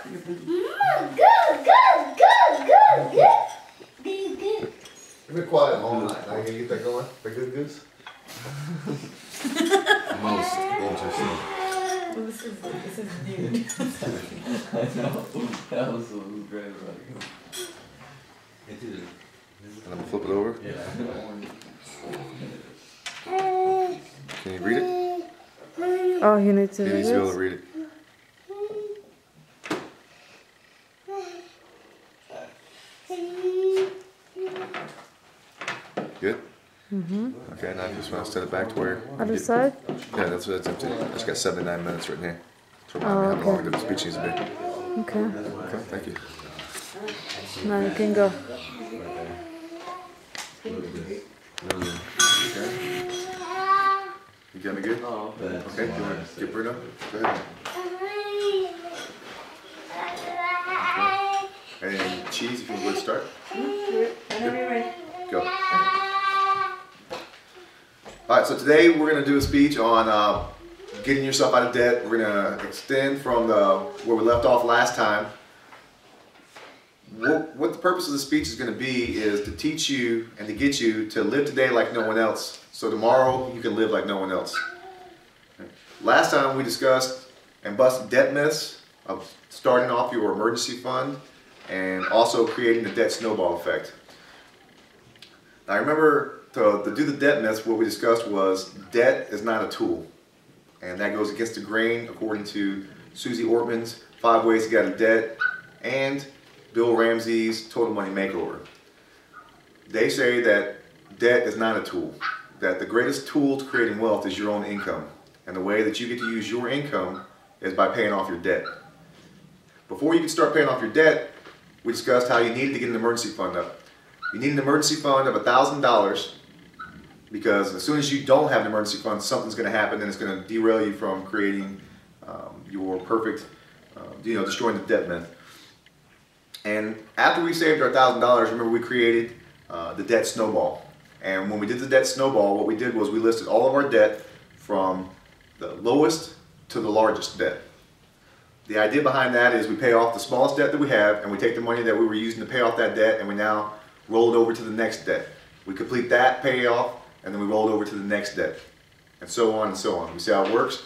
Be quiet moment. Now you gonna get that going? The good goose? Most interesting. This is new. I know. That was great, right? And I'm gonna flip it over. Yeah. Can you read it? Oh, you need to You read need to be able to it? read it. Good? Okay, now I just want to set it back to where... Other side? Yeah, that's empty. I just got 79 minutes written here. To remind me how long the speech needs to be. Okay. Okay, thank you. Now you can go. You got me good? Oh, okay. Okay, do you want to get Bruno? Go ahead. Okay. And cheese, if you would start. Whenever you're ready. Go. Alright, so today we're going to do a speech on getting yourself out of debt. We're going to extend from where we left off last time. What the purpose of the speech is going to be is to teach you and to get you to live today like no one else. So tomorrow you can live like no one else. Last time we discussed and busted debt myths of starting off your emergency fund and also creating the debt snowball effect. Now remember, to do the debt myths, what we discussed was debt is not a tool. And that goes against the grain according to Susie Ortman's 5 Ways to Get Out of Debt and Bill Ramsey's Total Money Makeover. They say that debt is not a tool, that the greatest tool to creating wealth is your own income. And the way that you get to use your income is by paying off your debt. Before you can start paying off your debt, we discussed how you needed to get an emergency fund up. You need an emergency fund of $1,000 because as soon as you don't have an emergency fund, something's going to happen and it's going to derail you from creating your perfect, destroying the debt myth. And after we saved our $1,000, remember we created the debt snowball. And when we did the debt snowball, what we did was we listed all of our debt from the lowest to the largest debt. The idea behind that is we pay off the smallest debt that we have and we take the money that we were using to pay off that debt and we now roll it over to the next debt. We complete that, pay off, and then we roll it over to the next debt. And so on and so on. We see how it works?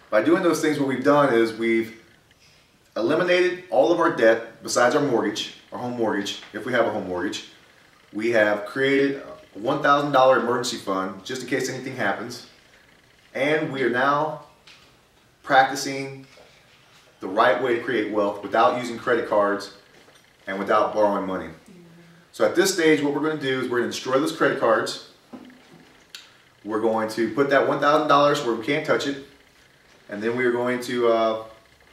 By doing those things, what we've done is we've eliminated all of our debt besides our mortgage, our home mortgage, if we have a home mortgage. We have created a $1,000 emergency fund just in case anything happens. And we are now practicing the right way to create wealth without using credit cards and without borrowing money. So at this stage, what we're going to do is we're going to destroy those credit cards. We're going to put that $1,000 where we can't touch it. And then we are going to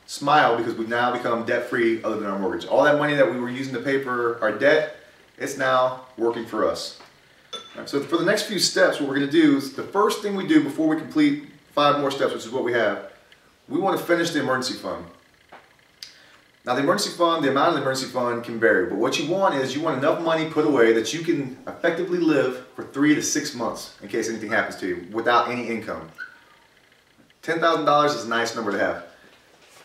smile because we've now become debt-free other than our mortgage. All that money that we were using to pay for our debt, it's now working for us. Right, so for the next few steps, what we're going to do is the first thing we do before we complete 5 more steps, which is what we have, we want to finish the emergency fund. Now the emergency fund, the amount of the emergency fund can vary, but what you want is you want enough money put away that you can effectively live for 3 to 6 months in case anything happens to you without any income. $10,000 is a nice number to have.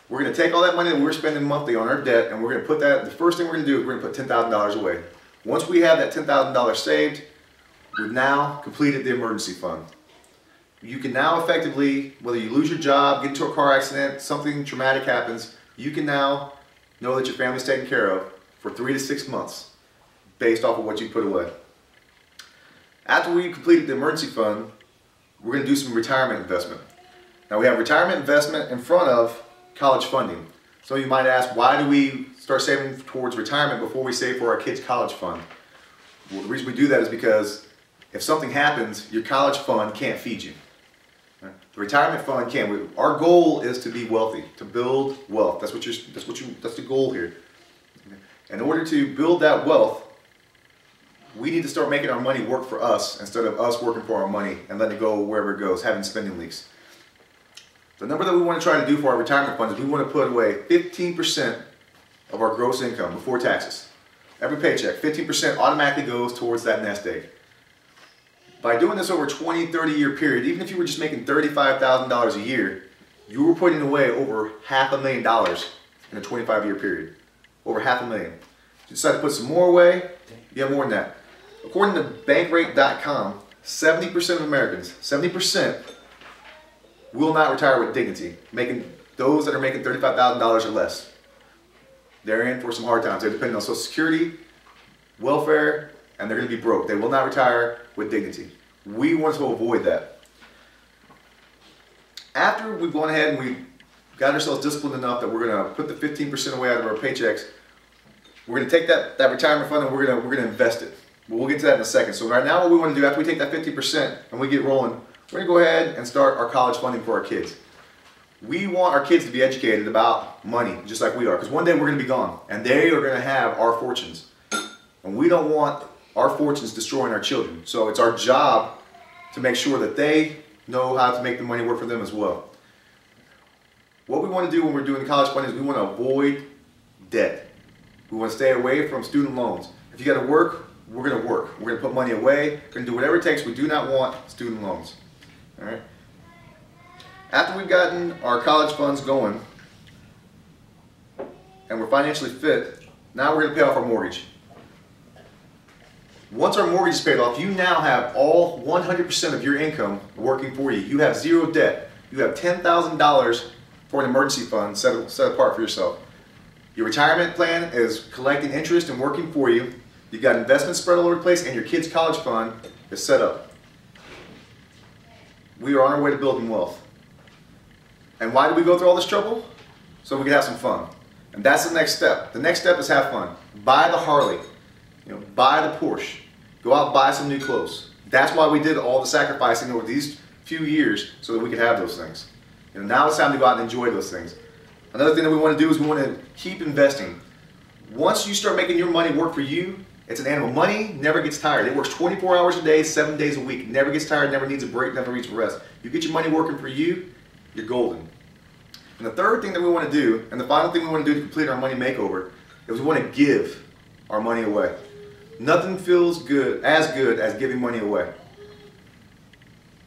We're going to take all that money that we're spending monthly on our debt and we're going to put that, the first thing we're going to do is we're going to put $10,000 away. Once we have that $10,000 saved, we've now completed the emergency fund. You can now effectively, whether you lose your job, get into a car accident, something traumatic happens, you can now know that your family's taken care of for 3 to 6 months based off of what you put away. After we completed the emergency fund, we're going to do some retirement investment. Now we have retirement investment in front of college funding. So you might ask, why do we start saving towards retirement before we save for our kids' college fund? Well, the reason we do that is because if something happens, your college fund can't feed you. Right? The retirement fund can. Our goal is to be wealthy, to build wealth. That's the goal here. In order to build that wealth, we need to start making our money work for us instead of us working for our money and letting it go wherever it goes, having spending leaks. The number that we want to try to do for our retirement fund is we want to put away 15% of our gross income before taxes. Every paycheck, 15% automatically goes towards that nest egg. By doing this over a 20, 30-year period, even if you were just making $35,000 a year, you were putting away over $500,000 in a 25-year period. Over $500,000. If you decide to put some more away, you have more than that. According to Bankrate.com, 70% of Americans, 70%, will not retire with dignity. Those that are making $35,000 or less, they're in for some hard times. They're depending on Social Security, welfare, and they're going to be broke. They will not retire with dignity. We want to avoid that. After we've gone ahead and we've got ourselves disciplined enough that we're going to put the 15% away out of our paychecks, we're going to take that retirement fund and we're going to invest it. We'll get to that in a second. So right now what we want to do after we take that 50% and we get rolling, we're going to go ahead and start our college funding for our kids. We want our kids to be educated about money, just like we are, because one day we're going to be gone, and they are going to have our fortunes. And we don't want our fortunes destroying our children. So it's our job to make sure that they know how to make the money work for them as well. What we want to do when we're doing college funding is we want to avoid debt. We want to stay away from student loans. If you got to work, we're going to work. We're going to put money away. We're going to do whatever it takes. We do not want student loans. All right? After we've gotten our college funds going and we're financially fit, now we're going to pay off our mortgage. Once our mortgage is paid off, you now have all 100% of your income working for you. You have zero debt. You have $10,000 for an emergency fund set apart for yourself. Your retirement plan is collecting interest and working for you. You've got investments spread all over the place, and your kids' college fund is set up. We are on our way to building wealth. And why do we go through all this trouble? So we can have some fun. And that's the next step. The next step is have fun. Buy the Harley. Buy the Porsche. Go out and buy some new clothes. That's why we did all the sacrificing over these few years so that we could have those things. Now it's time to go out and enjoy those things. Another thing that we want to do is we want to keep investing. Once you start making your money work for you, it's an animal. Money never gets tired. It works 24 hours a day, 7 days a week. Never gets tired, never needs a break, never needs a rest. You get your money working for you, you're golden. And the third thing that we want to do, and the final thing we want to do to complete our money makeover, is we want to give our money away. Nothing feels as good as giving money away.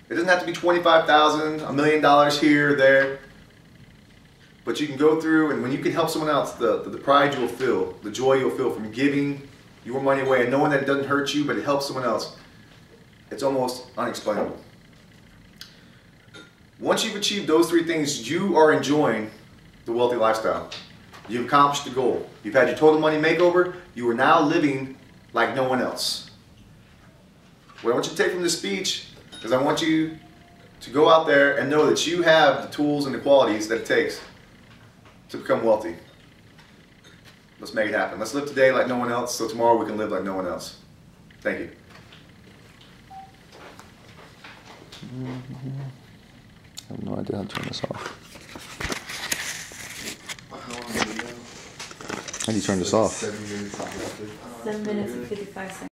It doesn't have to be $25,000, $1 million here, there. But you can go through, and when you can help someone else, the pride you'll feel, the joy you'll feel from giving your money away and knowing that it doesn't hurt you, but it helps someone else, it's almost unexplainable. Once you've achieved those three things, you are enjoying the wealthy lifestyle. You've accomplished the goal. You've had your total money makeover. You are now living like no one else. What I want you to take from this speech is I want you to go out there and know that you have the tools and the qualities that it takes to become wealthy. Let's make it happen. Let's live today like no one else, so tomorrow we can live like no one else. Thank you. I have no idea how to turn this off. How do you turn this off? 7 minutes and 55 seconds.